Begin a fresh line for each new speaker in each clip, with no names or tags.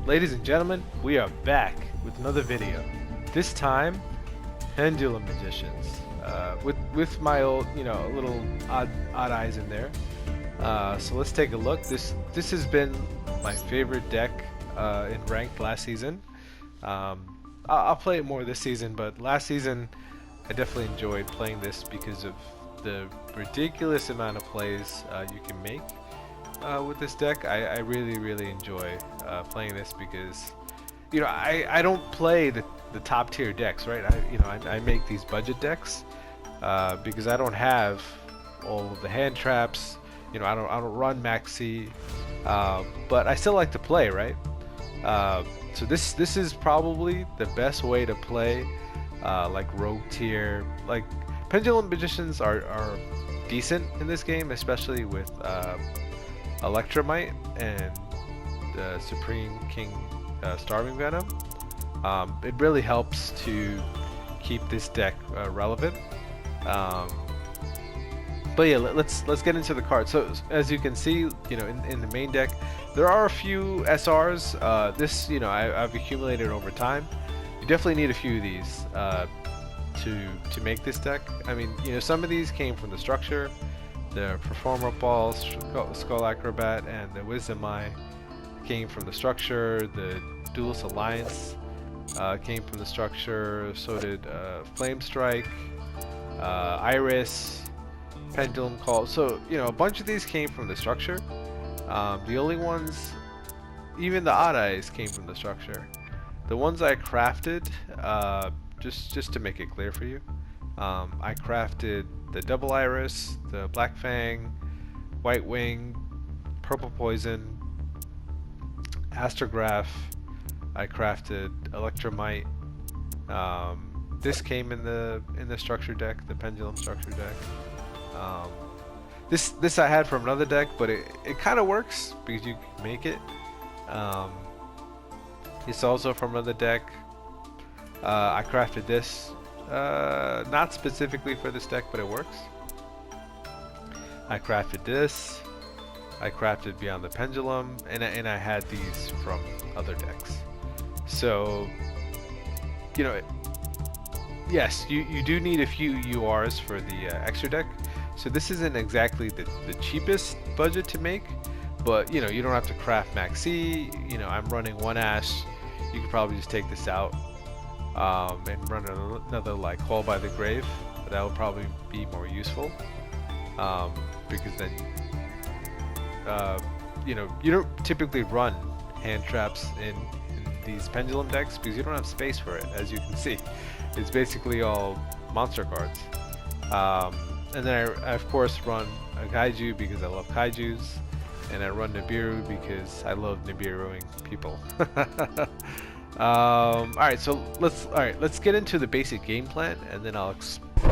Ladies and gentlemen, we are back with another video. This time, Pendulum Magicians. With my old, little odd eyes in there. So let's take a look. This has been my favorite deck in ranked last season. I'll play it more this season, but last season I definitely enjoyed playing this because of the ridiculous amount of plays you can make with this deck. I really enjoy playing this because I don't play the top tier decks, right? I make these budget decks because I don't have all of the hand traps. I don't run maxi, but I still like to play, right? So this is probably the best way to play like rogue tier. Like Pendulum Magicians are decent in this game, especially with Electromite and Supreme King Starving Venom. It really helps to keep this deck relevant. But yeah, let's get into the cards. So as you can see, in the main deck, there are a few SRs. I've accumulated over time. You definitely need a few of these to make this deck. I mean, some of these came from the structure. The Performer Ball, Skull Acrobat, and the Wisdom Eye came from the structure. The Duelist Alliance came from the structure. So did Flame Strike, Iris, Pendulum Call. So a bunch of these came from the structure. The only ones, even the Odd Eyes, came from the structure. The ones I crafted, just to make it clear for you, I crafted the Double Iris, the Black Fang, White Wing, Purple Poison, Astrograph. I crafted Electromite. This came in the structure deck, the Pendulum structure deck. This I had from another deck, but it kind of works because you can make it. It's also from another deck. I crafted this. Not specifically for this deck, but it works. I crafted this. I crafted Beyond the Pendulum, and I had these from other decks. So, yes, you do need a few URs for the extra deck. So this isn't exactly the cheapest budget to make, but you don't have to craft maxi. I'm running one Ash. You could probably just take this out. And run another like Call by the Grave, but that would probably be more useful because then you don't typically run hand traps in these Pendulum decks because you don't have space for it. As you can see, it's basically all monster cards. And then I of course run a Kaiju because I love Kaijus, and I run Nibiru because I love Nibiruing people. Alright, so let's get into the basic game plan, and then I'll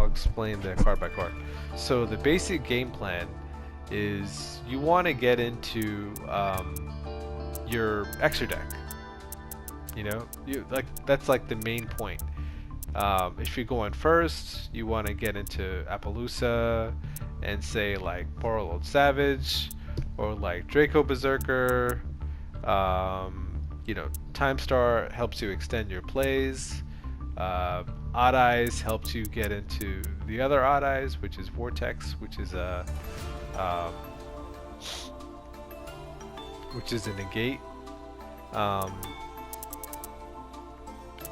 explain the card by card. So the basic game plan is you want to get into your extra deck. That's like the main point. If you're going first, you want to get into Appaloosa and say like Portal Savage or like Draco Berserker. Time Star helps you extend your plays. Odd Eyes helps you get into the other Odd Eyes, which is Vortex, which is a negate.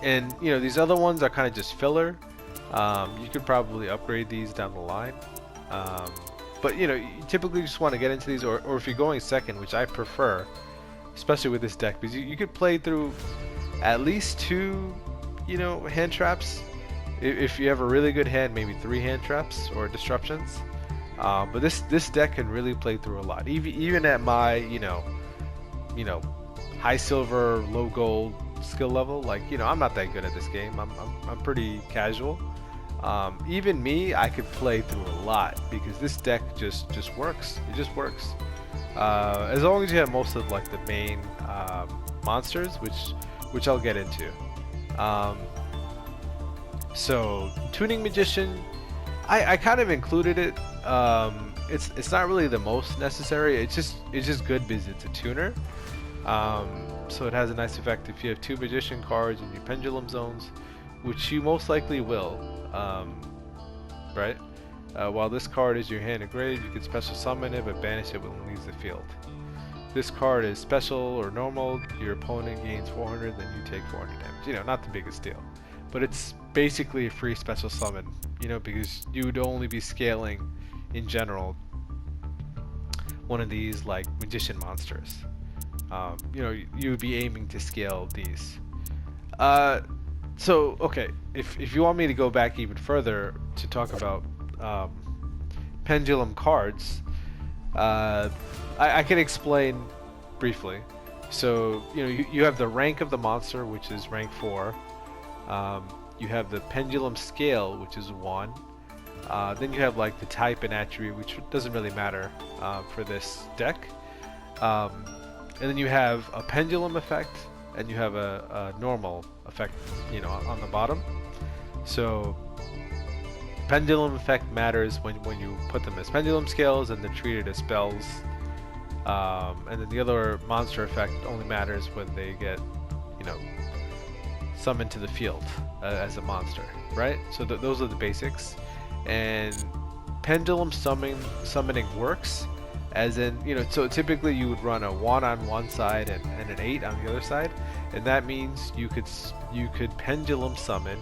And these other ones are kind of just filler. You could probably upgrade these down the line. But you typically just want to get into these, or if you're going second, which I prefer, especially with this deck, because you could play through at least 2 hand traps. If you have a really good hand, maybe 3 hand traps or disruptions. But this deck can really play through a lot, even at my high silver low gold skill level. Like I'm not that good at this game. I'm pretty casual. Even me, I could play through a lot because this deck just works. It just works. As long as you have most of like the main monsters, which I'll get into. So Tuning Magician, I kind of included it. It's not really the most necessary. It's just good because it's a tuner. So it has a nice effect if you have 2 magician cards in your pendulum zones, which you most likely will, right? While this card is your hand engraved, you can special summon it but banish it when it leaves the field. This card is special or normal, your opponent gains 400, then you take 400 damage. You know, not the biggest deal. But it's basically a free special summon, you know, because you would only be scaling, in general, one of these, like, magician monsters. You know, you would be aiming to scale these. So, okay, if you want me to go back even further to talk about pendulum cards, I can explain briefly. So, you know, you have the rank of the monster, which is rank 4. You have the pendulum scale, which is 1. Then you have like the type and attribute, which doesn't really matter for this deck. And then you have a pendulum effect, and you have a normal effect, you know, on the bottom. So pendulum effect matters when you put them as pendulum scales, and they're treated as spells. And then the other monster effect only matters when they get, you know, summoned to the field as a monster, right? So those are the basics. And pendulum summoning works as in, you know, so typically you would run a 1 on one side and an 8 on the other side, and that means you could pendulum summon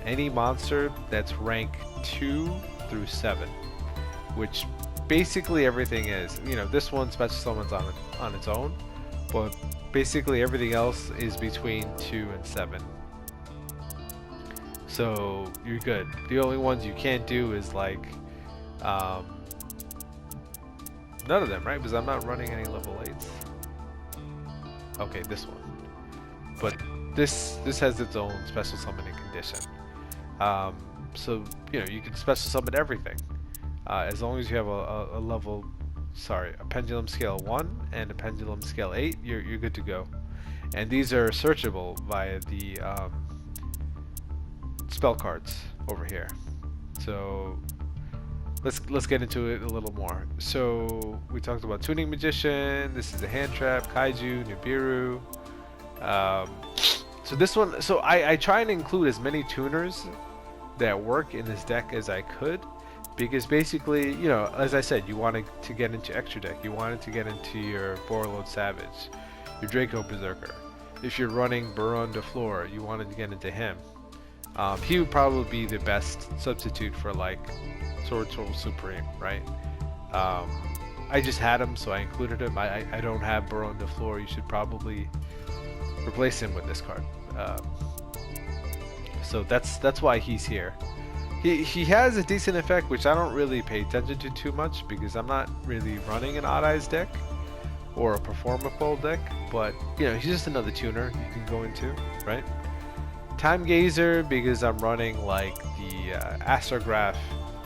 any monster that's rank 2 through 7, which basically everything is. You know, this one special summons on its own, but basically everything else is between 2 and 7. So you're good. The only ones you can't do is like none of them, right? Because I'm not running any level 8s. Okay, this one. But this has its own special summoning condition. So, you know, you can special summon everything. As long as you have a pendulum scale 1 and a pendulum scale 8, you're good to go. And these are searchable via the spell cards over here. So let's get into it a little more. So we talked about Tuning Magician. This is a hand trap, Kaiju, Nibiru. So this one, so I try and include as many tuners that work in this deck as I could, because basically, you know, as I said, you wanted to get into extra deck. You wanted to get into your Borreload Savage, your Draco Berserker. If you're running Baron de Fleur, you wanted to get into him. He would probably be the best substitute for like Sword Soul Supreme, right? I just had him, so I included him. I don't have Baron de Fleur. You should probably replace him with this card. So that's why he's here. He has a decent effect, which I don't really pay attention to too much because I'm not really running an Odd Eyes deck or a Performa Pole deck. But you know, he's just another tuner you can go into, right? Time Gazer, because I'm running like the Astrograph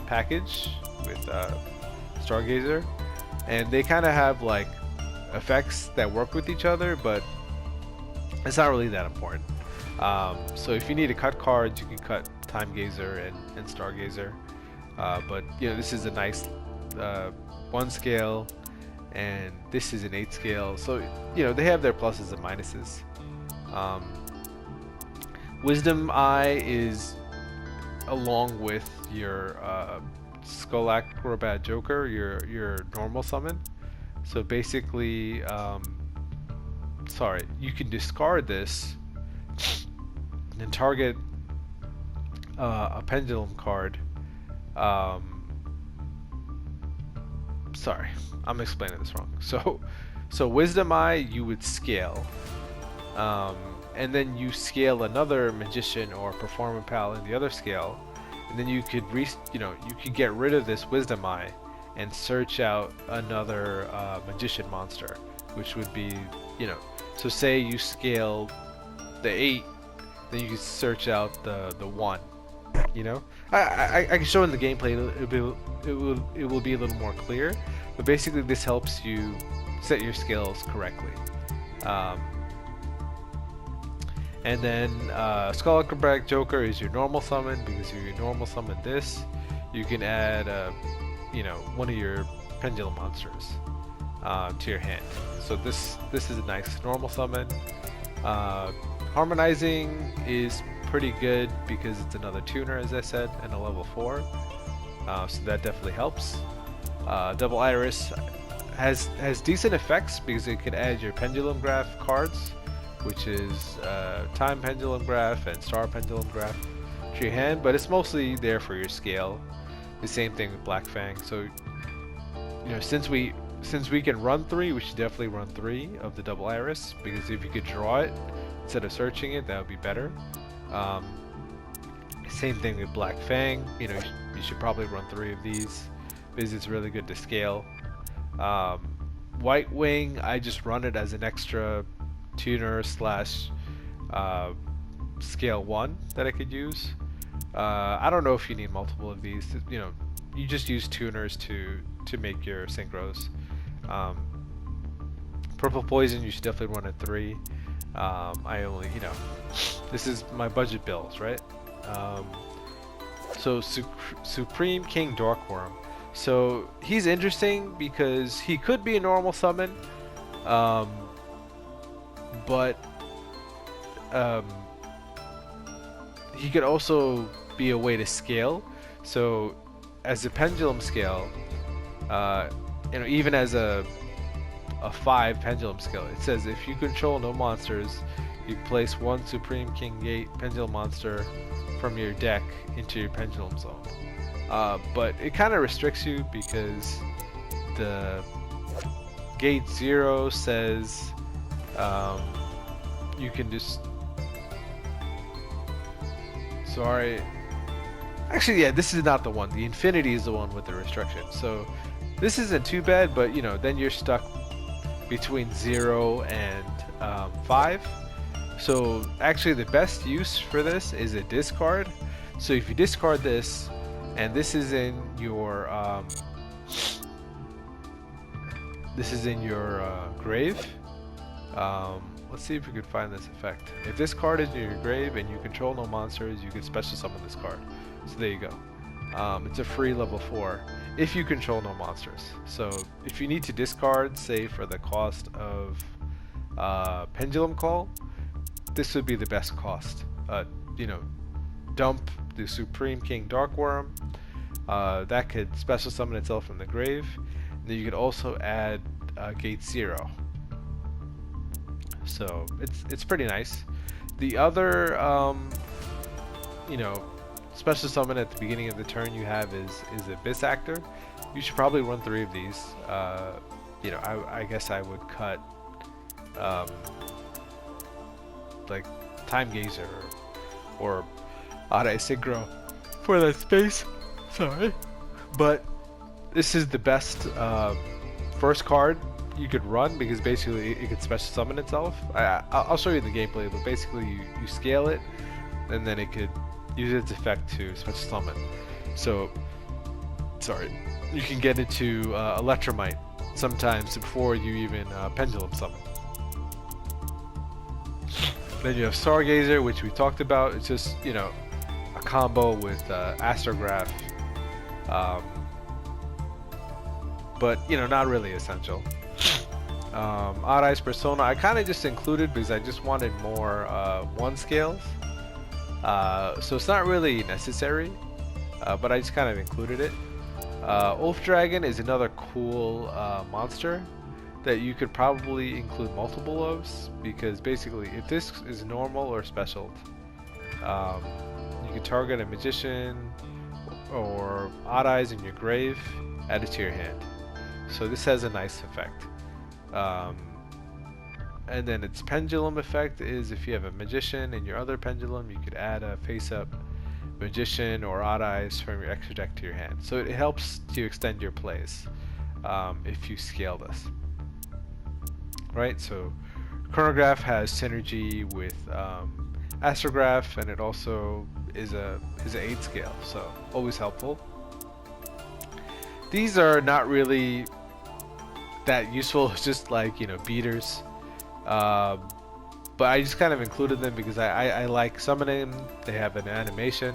package with Stargazer, and they kind of have like effects that work with each other, but it's not really that important. So if you need to cut cards, you can cut Time Gazer and Stargazer, but you know, this is a nice 1 scale and this is an 8 scale, so you know, they have their pluses and minuses. Wisdom Eye is along with your Skull Acrobat Joker, your normal summon. So basically, you can discard this and target a Pendulum card. Sorry, I'm explaining this wrong. So Wisdom Eye you would scale, and then you scale another Magician or Performer Pal in the other scale, and then you could you could get rid of this Wisdom Eye and search out another Magician monster, which would be, you know, so say you scale the 8, then you can search out the 1. You know, I can show in the gameplay. It will be a little more clear, but basically this helps you set your scales correctly. And then Skull Acrobatic Joker is your normal summon, because if you normal summon this, you can add you know, one of your Pendulum monsters. to your hand. So this is a nice normal summon. Harmonizing is pretty good because it's another tuner, as I said, and a level 4. So that definitely helps. Double Iris has decent effects because it can add your Pendulum Graph cards, which is Time Pendulum Graph and Star Pendulum Graph, to your hand, but it's mostly there for your scale. The same thing with Black Fang. So, you know, since we can run 3, we should definitely run 3 of the Double Iris, because if you could draw it instead of searching it, that would be better. Same thing with Black Fang. You know, you should probably run 3 of these because it's really good to scale. White Wing, I just run it as an extra tuner slash scale 1 that I could use. I don't know if you need multiple of these. You know, you just use tuners to make your synchros. Purple Poison, you should definitely run at 3. I only, you know, this is my budget bills, right? So Supreme King Darkworm. So he's interesting because he could be a normal summon, but he could also be a way to scale. So as a pendulum scale, you know, even as a 5 pendulum scale, it says if you control no monsters, you place 1 Supreme King Gate pendulum monster from your deck into your pendulum zone. But it kind of restricts you because the Gate 0 says you can just... Sorry. Actually, yeah, this is not the one. The Infinity is the one with the restriction. So this isn't too bad, but you know, then you're stuck between 0 and 5. So actually the best use for this is a discard. So if you discard this, and this is in your grave. Let's see if we could find this effect. If this card is in your grave and you control no monsters, you can special summon this card. So there you go. It's a free level 4 if you control no monsters. So if you need to discard, say for the cost of Pendulum Call, this would be the best cost. You know, dump the Supreme King Darkworm. That could special summon itself from the grave. And then you could also add Gate 0. So it's pretty nice. The other, you know, special summon at the beginning of the turn you have is Abyss Actor. You should probably run 3 of these. You know, I guess I would cut like Time Gazer or Odd-Eye Synchro for that space. Sorry, but this is the best first card you could run because basically it could special summon itself. I'll show you the gameplay, but basically you scale it and then it could use its effect to special summon. So, sorry, you can get into Electromite sometimes before you even Pendulum summon. Then you have Stargazer, which we talked about. It's just, you know, a combo with Astrograph, but you know, not really essential. Odd Eyes Persona, I kind of just included because I just wanted more 1 scales. So it's not really necessary, but I just kind of included it. Wolf Dragon is another cool monster that you could probably include multiple of, because basically if this is normal or special, you can target a magician or Odd Eyes in your grave, add it to your hand. So this has a nice effect. And then its pendulum effect is if you have a magician in your other pendulum, you could add a face-up magician or Odd Eyes from your extra deck to your hand. So it helps to extend your plays if you scale this. Right, so Chronograph has synergy with Astrograph, and it also is an 8 scale, so always helpful. These are not really that useful, it's just like, you know, beaters. But I just kind of included them because I like summoning. They have an animation.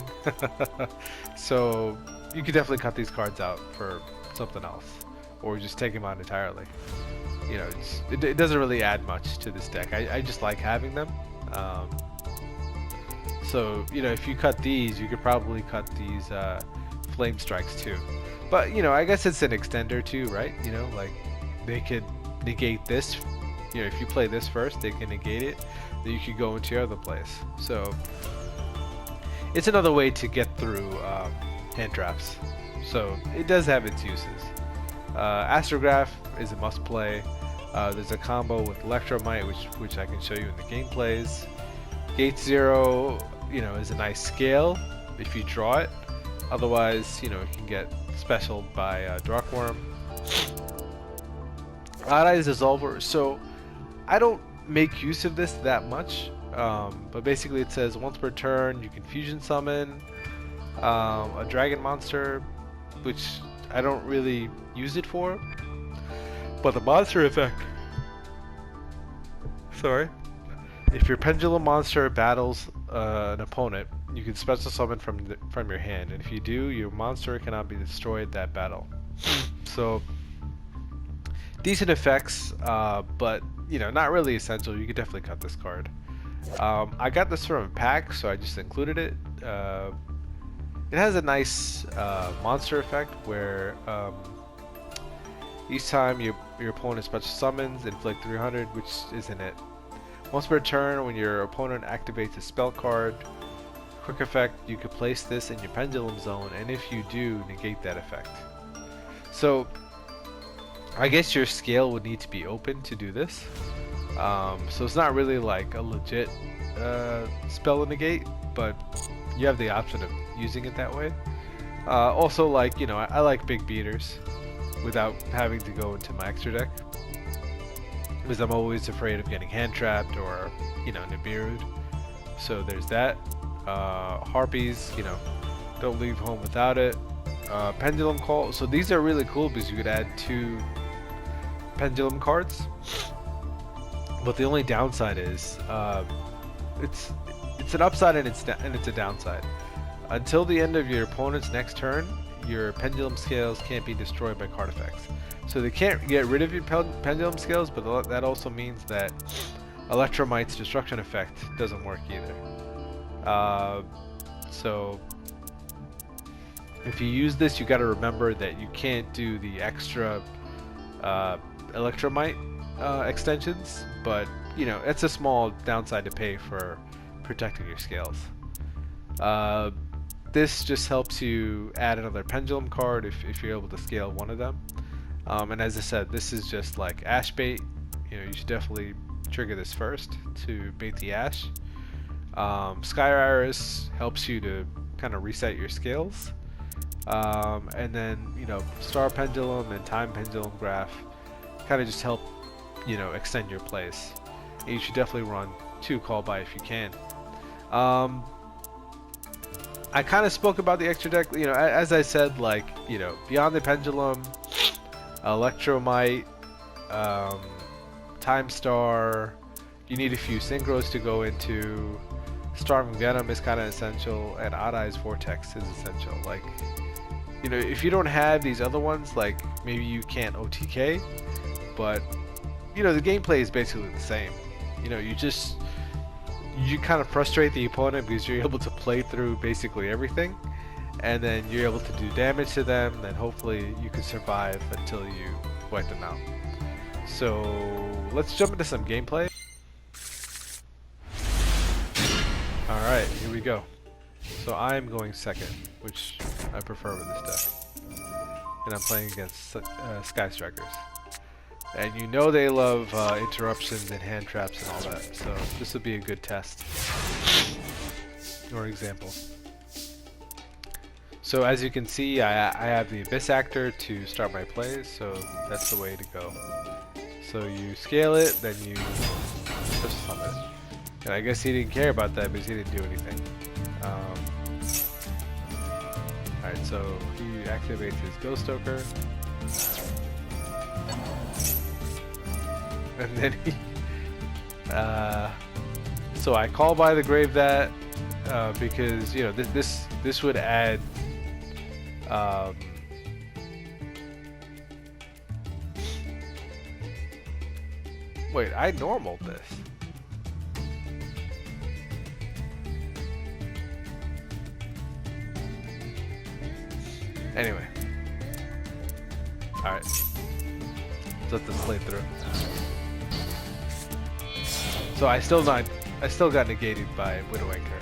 So you could definitely cut these cards out for something else, or just take them out entirely. you know, it doesn't really add much to this deck. I just like having them. So, you know, if you cut these, you could probably cut these flame strikes too. But, you know, I guess it's an extender too, right? You know, like they could negate this. You know, if you play this first, they can negate it. Then you could go into your other place. So it's another way to get through hand traps. So it does have its uses. Astrograph is a must play. There's a combo with Electromite, which I can show you in the gameplays. Gate 0, you know, is a nice scale if you draw it. Otherwise, you know, you can get specialed by Darkworm. Odd Eyes Dissolver. So I don't make use of this that much, but basically it says once per turn you can fusion summon a dragon monster, which I don't really use it for. But the monster effect. Sorry. If your Pendulum monster battles an opponent, you can special summon from your hand, and if you do, your monster cannot be destroyed that battle. So decent effects, but you know, not really essential. You could definitely cut this card. I got this from a pack, so I just included it. It has a nice monster effect where each time your opponent special summons, inflict 300, which isn't it. Once per turn, when your opponent activates a spell card, quick effect, you can place this in your Pendulum zone, and if you do, negate that effect. So I guess your scale would need to be open to do this. So it's not really like a legit spell negate, but you have the option of using it that way. Also, like, you know, I like big beaters without having to go into my extra deck, because I'm always afraid of getting hand trapped or, you know, Nibiru'd. So there's that. Harpies, you know, don't leave home without it. Pendulum Call. So these are really cool because you could add 2 Pendulum cards. But the only downside is it's an upside and it's a downside. Until the end of your opponent's next turn, your Pendulum Scales can't be destroyed by card effects. So they can't get rid of your Pendulum Scales, but that also means that Electromite's destruction effect doesn't work either. So if you use this, you got to remember that you can't do the extra Electromite extensions, but you know, it's a small downside to pay for protecting your scales. This just helps you add another Pendulum card if you're able to scale one of them. And as I said, this is just like Ash bait. You know, you should definitely trigger this first to bait the Ash. Sky Iris helps you to kind of reset your scales. And then, you know, Star Pendulum and Time Pendulum Graph kind of just help, you know, extend your plays. And you should definitely run 2 Call By if you can. I kind of spoke about the extra deck, you know, as I said, like, you know, beyond the Pendulum, Electromite, Time Star, you need a few synchros to go into. Starving Venom is kind of essential, and Odd Eyes Vortex is essential. Like, you know, if you don't have these other ones, like maybe you can't OTK, but you know, the gameplay is basically the same. You know, you kind of frustrate the opponent because you're able to play through basically everything, and then you're able to do damage to them, then hopefully you can survive until you wipe them out. So let's jump into some gameplay. Alright, here we go. So I'm going second, which I prefer with this deck. And I'm playing against Sky Strikers. And you know they love interruptions and hand traps and all that, so this would be a good test. Or example. So as you can see, I have the Abyss Actor to start my plays, so that's the way to go. So you scale it, then you just summon it. And I guess he didn't care about that because he didn't do anything. Alright, so he activates his Ghost Stoker. And then he... so I call by the Grave that because, you know, this would add... Wait, I normaled this. Anyway. Alright. Let's let this play through. So I still got negated by Widow Anchor.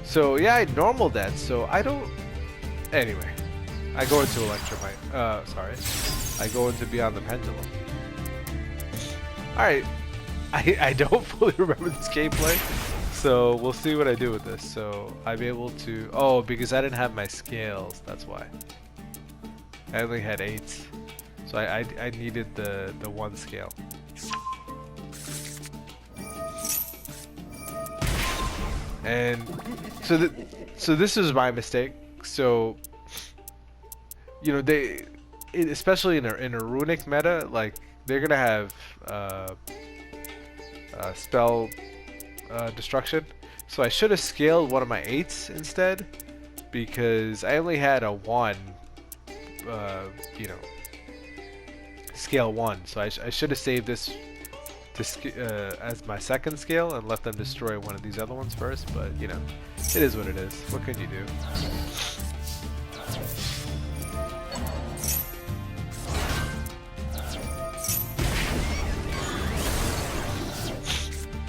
So yeah, I normaled that, so I don't... Anyway. I go into Electromite. Sorry. I go into Beyond the Pendulum. Alright. I don't fully remember this gameplay. So we'll see what I do with this. So I'm able to... Oh, because I didn't have my scales. That's why. I only had 8s. So I needed the 1 scale. And so this is my mistake. So you know, especially in a runic meta, like they're gonna have spell destruction. So I should have scaled one of my 8s instead, because I only had a 1, you know, scale 1. So I should have saved this to as my 2nd scale and let them destroy one of these other ones first. But you know, it is what it is. What can you do?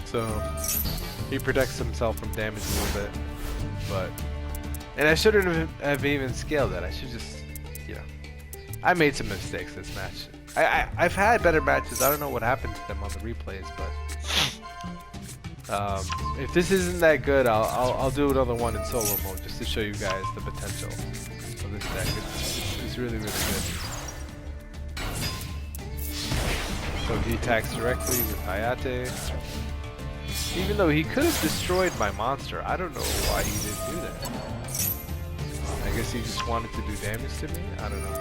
So he protects himself from damage a little bit, but and I shouldn't have even scaled that. I should just, you know, I made some mistakes this match. I've had better matches. I don't know what happened to them on the replays, but if this isn't that good, I'll do another one in solo mode just to show you guys the potential of this deck. It's really good. So he attacks directly with Hayate. Even though he could have destroyed my monster, I don't know why he didn't do that. I guess he just wanted to do damage to me? I don't know.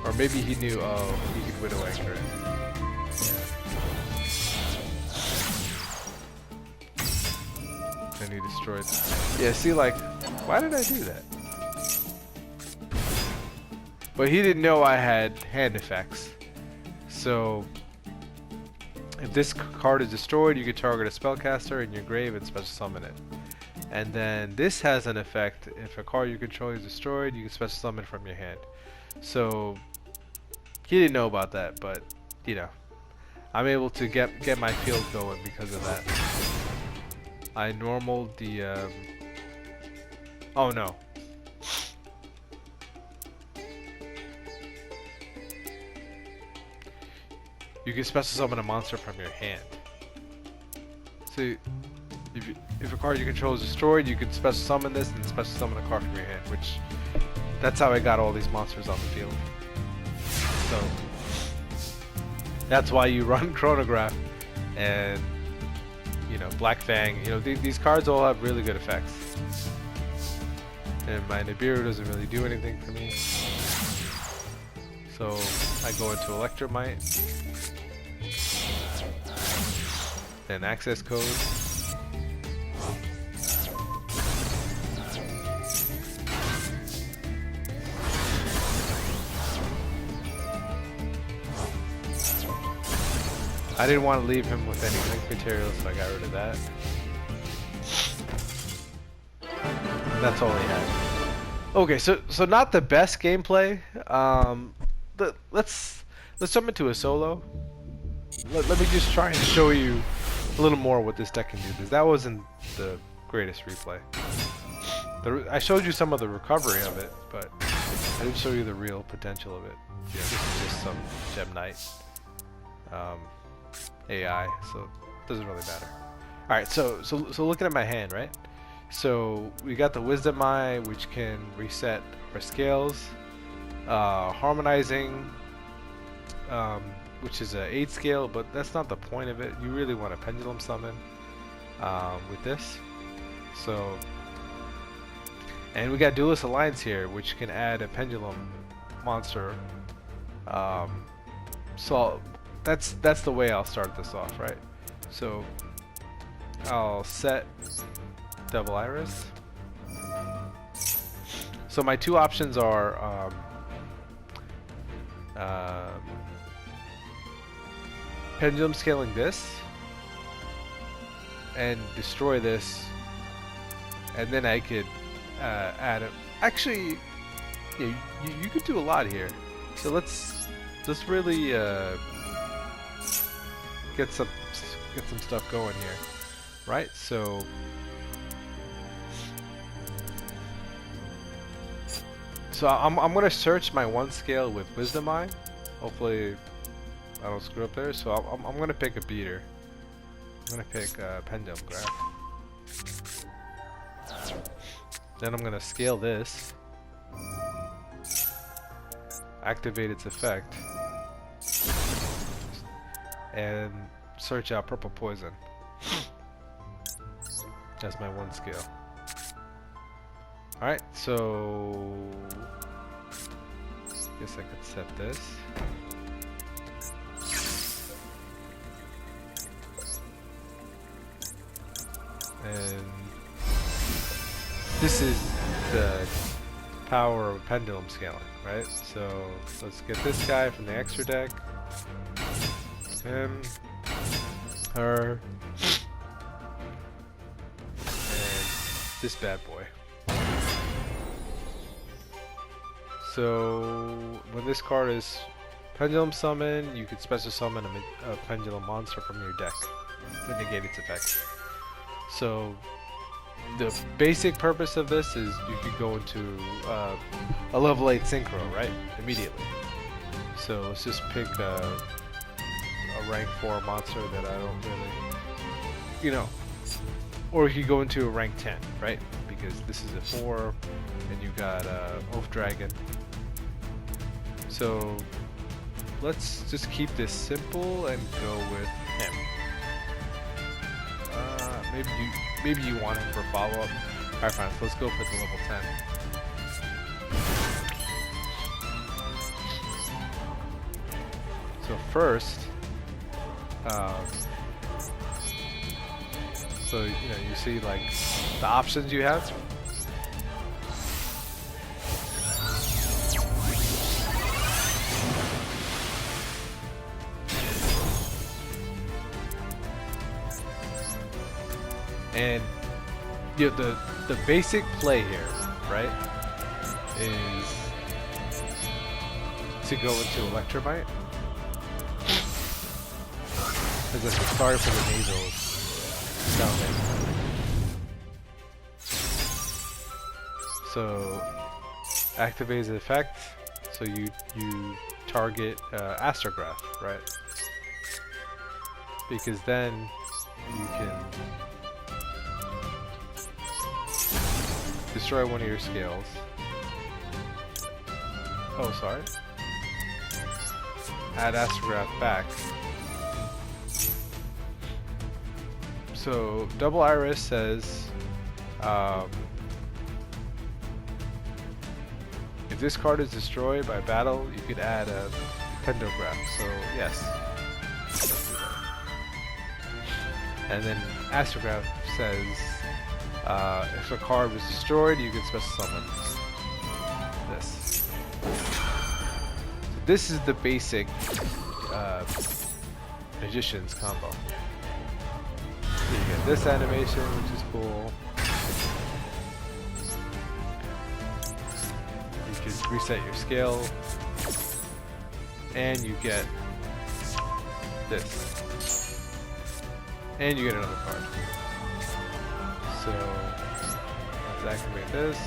Or maybe he knew, oh, he could Widow Anchor it. Yeah. And he destroyed. Yeah, see, like, why did I do that? But he didn't know I had hand effects. So if this card is destroyed, you can target a spellcaster in your grave and special summon it. And then this has an effect. If a card you control is destroyed, you can special summon from your hand. So he didn't know about that, but you know, I'm able to get my field going because of that. I normaled the oh no. You can special summon a monster from your hand. So if a card you control is destroyed, you can special summon this and special summon a card from your hand, which that's how I got all these monsters on the field. So that's why you run Chronograph and, you know, Black Fang. You know, these cards all have really good effects. And my Nibiru doesn't really do anything for me. So I go into Electromite. Then access code. I didn't want to leave him with any link material, so I got rid of that. And that's all he had. Okay, so not the best gameplay. Let's jump into a solo. Let me just try and show you a little more what this deck can do, because that wasn't the greatest replay. I showed you some of the recovery of it, but I didn't show you the real potential of it. Yeah, this is just some Gem Knight AI, so it doesn't really matter. Alright, so looking at my hand, right? So we got the Wisdom Eye, which can reset our scales. Harmonizing, which is an 8 scale, but that's not the point of it. You really want a Pendulum summon with this. So, and we got Duelist Alliance here, which can add a Pendulum monster. So that's the way I'll start this off, right? So I'll set Double Iris. So my two options are pendulum scaling this and destroy this, and then I could add it. Actually, yeah, you could do a lot here. So let's really get some stuff going here, right? So I'm gonna search my 1 scale with Wisdom Eye. Hopefully I don't screw up there. So I'm gonna pick a beater. I'm gonna pick Pendulum Graph. Then I'm gonna scale this, activate its effect, and search out Purple Poison. That's my 1 scale. Alright, so guess I could set this. And this is the power of pendulum scaling, right? So let's get this guy from the extra deck. Him, her, and this bad boy. So when this card is pendulum summon, you can special summon a pendulum monster from your deck to negate its effect. So the basic purpose of this is you could go into a level 8 synchro, right? Immediately. So let's just pick a rank 4 monster that I don't really, you know, or you could go into a rank 10, right? Because this is a 4, and you got Oath Dragon. So let's just keep this simple and go with him. Maybe you want him for follow-up. Alright, fine. So let's go for the level 10. So first, so you know, you see like the options you have. And you know, the basic play here, right, is to go into Electromite. As a start for the nasal sounding. So activates the effect, so you target Astrograph, right? Because then you can destroy one of your scales. Oh, sorry. Add Astrograph back. So Double Iris says, if this card is destroyed by battle, you could add a Pendograph. So yes. And then Astrograph says, if a card was destroyed, you can special summon this. So this is the basic Magician's combo. So you get this animation, which is cool. You can reset your scale, and you get this, and you get another card. So let's activate this.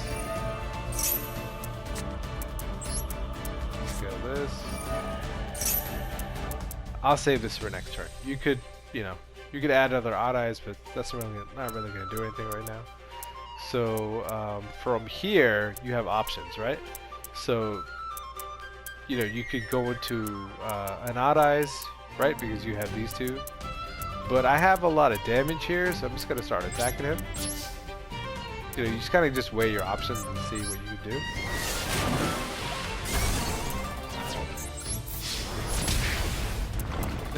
Scale this. I'll save this for next turn. You could, you know, you could add other odd eyes, but that's not really going to do anything right now. So from here, you have options, right? So you know, you could go into an odd eyes, right? Because you have these two. But I have a lot of damage here, so I'm just going to start attacking him. You know, you just kind of just weigh your options and see what you can do.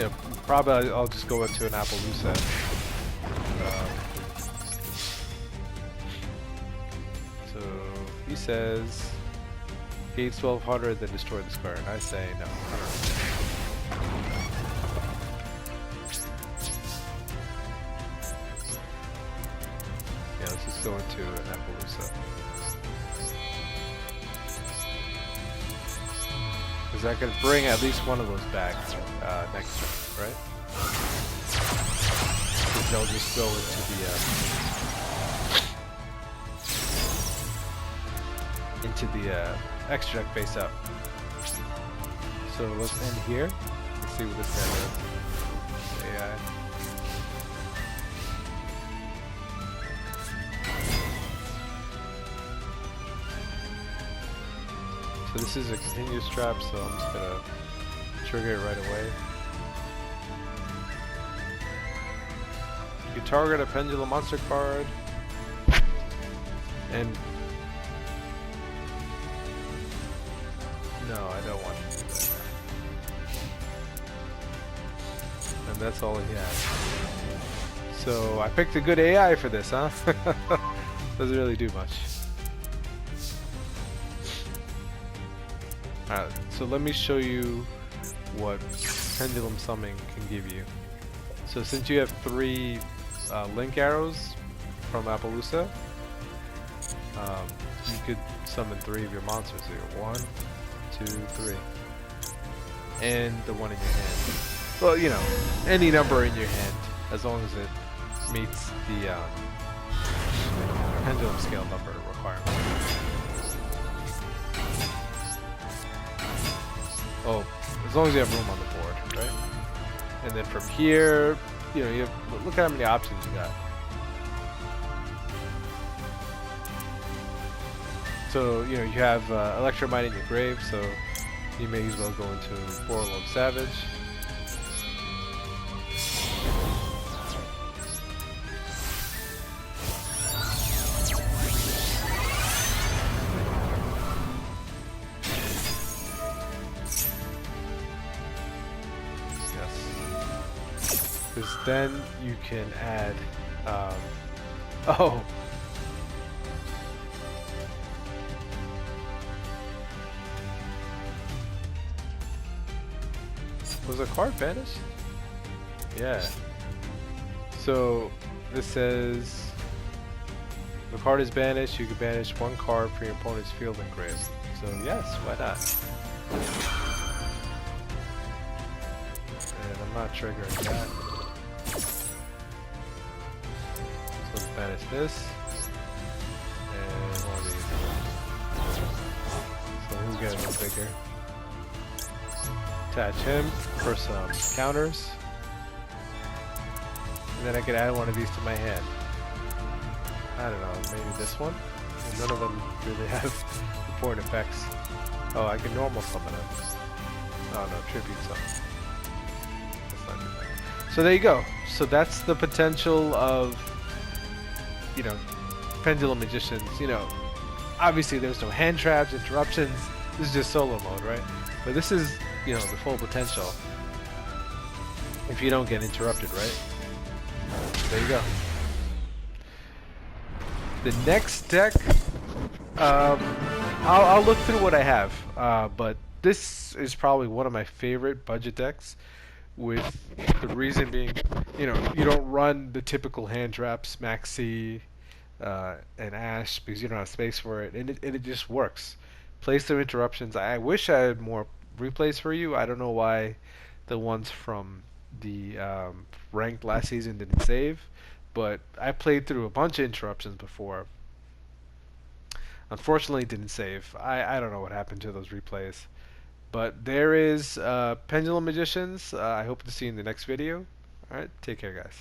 Yeah, probably I'll just go into an Appaloosa. So he says, gates 1200, then destroy this card. And I say no. go into an Appaloosa. Because I could bring at least one of those back next turn, right? Because they'll just go into the extra deck face up. So let's end here. Let's see what this guy does. AI. So this is a continuous trap, so I'm just gonna trigger it right away. You can target a Pendulum monster card, and no, I don't want to do that. And that's all he has. So I picked a good AI for this, huh? Doesn't really do much. Alright, so let me show you what Pendulum Summoning can give you. So since you have 3 link arrows from Appaloosa, you could summon 3 of your monsters here. 1, 2, 3. And the one in your hand. Well, you know, any number in your hand, as long as it meets the Pendulum scale number requirement. Oh, as long as you have room on the board, right? And then from here, you know, you have, look at how many options you got. So, you know, you have Electromite in your grave, so you may as well go into Warlord Savage. Because then you can add, oh! Was a card banished? Yeah. So, this says, the card is banished, you can banish 1 card from your opponent's field and grave. So yes, why not? And I'm not triggering that. So let's banish this. And one of these. So he'll get a little bigger. Attach him for some counters. And then I could add one of these to my hand. I don't know, maybe this one? And none of them really have important effects. Oh, I can normal summon him. Oh no, tribute summon. Let's not do that. So there you go. So that's the potential of, you know, Pendulum Magicians. You know, obviously there's no hand traps, interruptions. This is just solo mode, right? But this is, you know, the full potential. If you don't get interrupted, right? There you go. The next deck, I'll look through what I have, but this is probably one of my favorite budget decks, with the reason being, you know, you don't run the typical hand traps, Maxi, and Ash, because you don't have space for it, and it just works. Play some interruptions. I wish I had more replays for you. I don't know why the ones from the ranked last season didn't save, but I played through a bunch of interruptions before. Unfortunately, it didn't save. I don't know what happened to those replays. But there is Pendulum Magicians. I hope to see you in the next video. Alright, take care, guys.